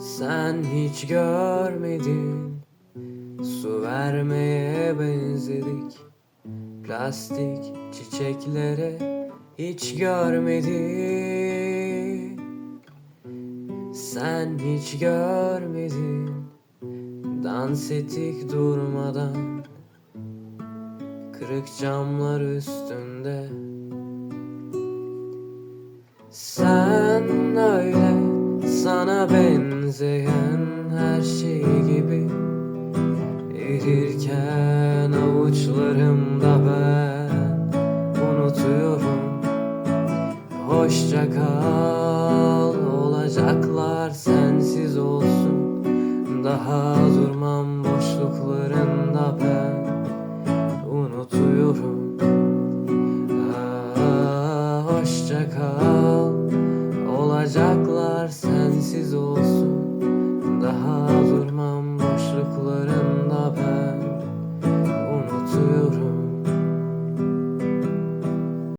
Sen hiç görmedin, su vermeye benzedik. Plastik çiçeklere hiç görmedin. Sen hiç görmedin, dans ettik durmadan, kırık camlar üstünde. Sen öyle sana benzeyen her şey gibi erirken avuçlarımda ben unutuyorum. Hoşça kal, olacaklar sensiz olsun. Daha durmam boşlukların